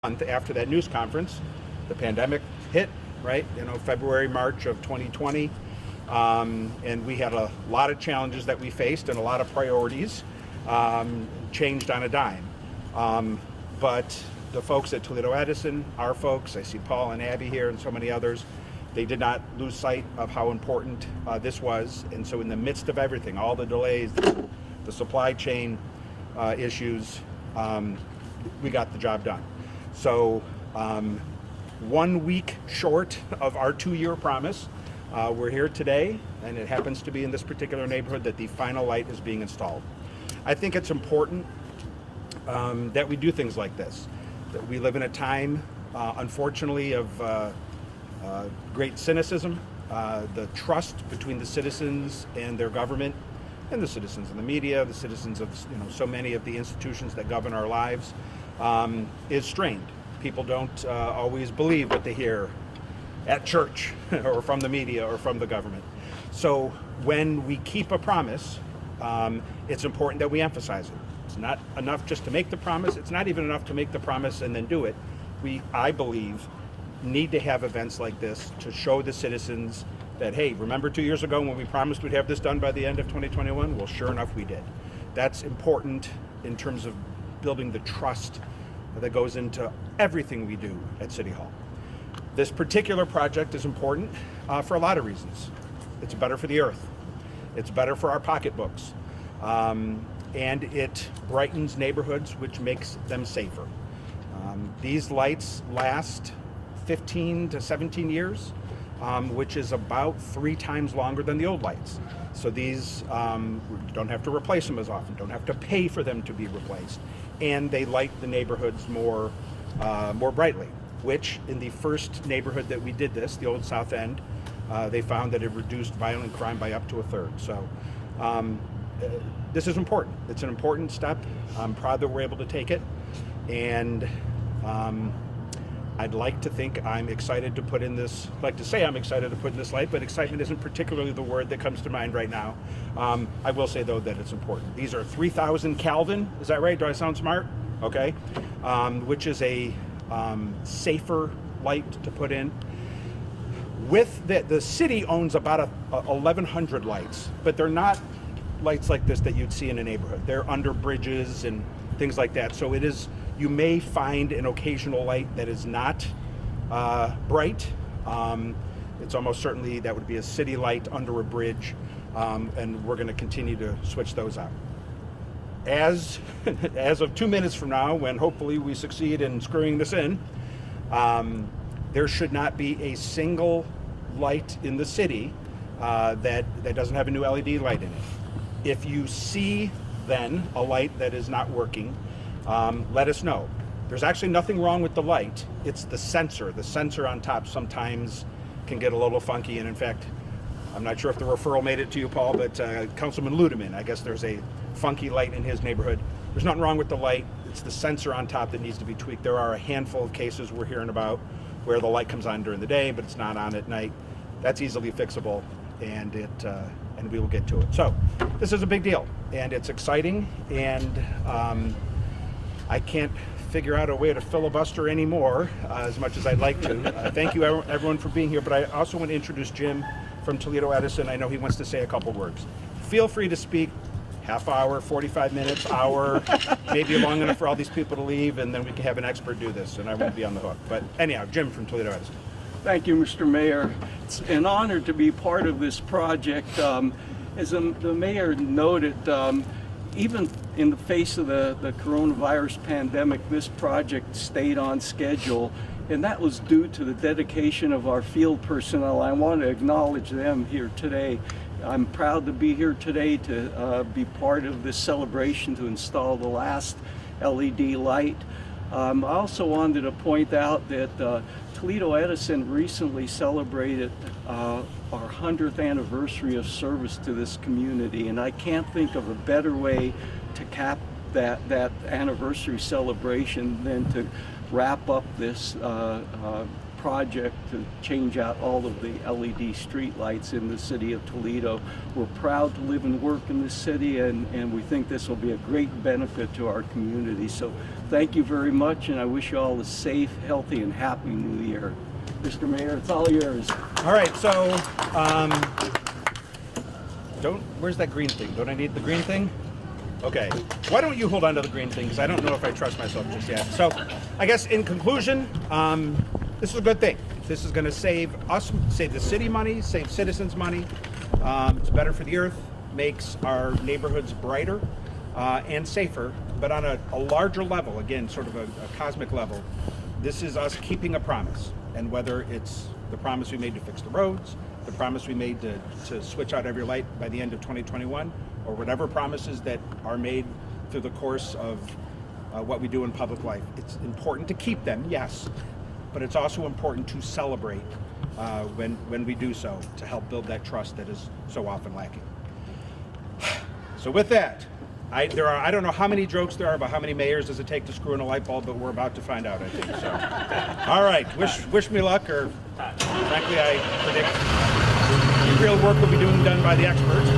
month after that news conference, the pandemic hit, right? February, March of 2020. And we had a lot of challenges that we faced and a lot of priorities changed on a dime. But the folks at Toledo Edison, our folks, I see Paul and Abby here and so many others, they did not lose sight of how important this was. And so in the midst of everything, all the delays, the supply chain issues, we got the job done. So 1 week short of our 2-year promise, we're here today, and it happens to be in this particular neighborhood that the final light is being installed. I think it's important that we do things like this. That we live in a time, unfortunately, of great cynicism, the trust between the citizens and their government, and the citizens in the media, the citizens of so many of the institutions that govern our lives, is strained. People don't always believe what they hear at church or from the media or from the government. So when we keep a promise, it's important that we emphasize it. It's not enough just to make the promise. It's not even enough to make the promise and then do it. We, I believe, need to have events like this to show the citizens that, hey, remember 2 years ago when we promised we'd have this done by the end of 2021? Well, sure enough, we did. That's important in terms of building the trust that goes into everything we do at City Hall. This particular project is important for a lot of reasons. It's better for the earth. It's better for our pocketbooks. And it brightens neighborhoods, which makes them safer. These lights last 15 to 17 years, which is about 3 times longer than the old lights. So these don't have to replace them as often, don't have to pay for them to be replaced. And they light the neighborhoods more brightly, which in the first neighborhood that we did this, the Old South End, they found that it reduced violent crime by up to 1/3. So this is important. It's an important step. I'm proud that we're able to take it. And I'd like to think I'm excited to put in this, like to say I'm excited to put in this light, but excitement isn't particularly the word that comes to mind right now. I will say, though, that it's important. These are 3,000 Kelvin. Is that right? Do I sound smart? Okay. Which is a safer light to put in. With the city owns about 1,100 lights, but they're not lights like this that you'd see in a neighborhood. They're under bridges and things like that. So it is, you may find an occasional light that is not bright. It's almost certainly that would be a city light under a bridge, and we're going to continue to switch those out. As of 2 minutes from now, when hopefully we succeed in screwing this in, there should not be a single light in the city that doesn't have a new LED light in it. If you see then a light that is not working, let us know. There's actually nothing wrong with the light. It's the sensor. The sensor on top sometimes can get a little funky, and in fact, I'm not sure if the referral made it to you, Paul, but Councilman Ludeman, I guess there's a funky light in his neighborhood. There's nothing wrong with the light. It's the sensor on top that needs to be tweaked. There are a handful of cases we're hearing about where the light comes on during the day, but it's not on at night. That's easily fixable, and we will get to it. So this is a big deal, and it's exciting, and I can't figure out a way to filibuster anymore as much as I'd like to. Thank you everyone for being here, but I also want to introduce Jim from Toledo Edison. I know he wants to say a couple words. Feel free to speak. Half hour, 45 minutes, hour, maybe long enough for all these people to leave, and then we can have an expert do this, and I won't be on the hook. But anyhow, Jim from Toledo Edison. Thank you, Mr. Mayor. It's an honor to be part of this project. As the mayor noted, even in the face of the coronavirus pandemic, this project stayed on schedule, and that was due to the dedication of our field personnel. I want to acknowledge them here today. I'm proud to be here today to be part of this celebration to install the last LED light. I also wanted to point out that Toledo Edison recently celebrated our 100th anniversary of service to this community, and I can't think of a better way to cap that anniversary celebration than to wrap up this project to change out all of the LED streetlights in the city of Toledo. We're proud to live and work in this city, and we think this will be a great benefit to our community. So thank you very much, and I wish you all a safe, healthy, and happy new year. Mr. Mayor, it's all yours. All right, so where's that green thing? Don't I need the green thing? Okay, why don't you hold on to the green thing, because I don't know if I trust myself just yet. So I guess in conclusion, this is a good thing. This is going to save us, save the city money, save citizens money. It's better for the earth, makes our neighborhoods brighter and safer, but on a larger level, again, sort of a cosmic level, this is us keeping a promise. And whether it's the promise we made to fix the roads, the promise we made to switch out every light by the end of 2021, or whatever promises that are made through the course of what we do in public life. It's important to keep them, yes, but it's also important to celebrate when we do so, to help build that trust that is so often lacking. So with that, I don't know how many jokes there are about how many mayors does it take to screw in a light bulb, but we're about to find out, I think. So, all right, wish me luck, or frankly, I predict the real work will be done by the experts.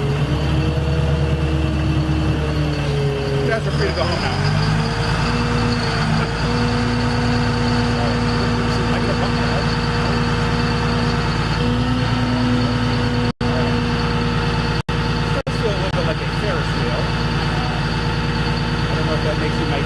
You guys are free to go home now. It feels a little bit like a Ferris wheel. I don't know if that makes you my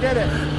did it.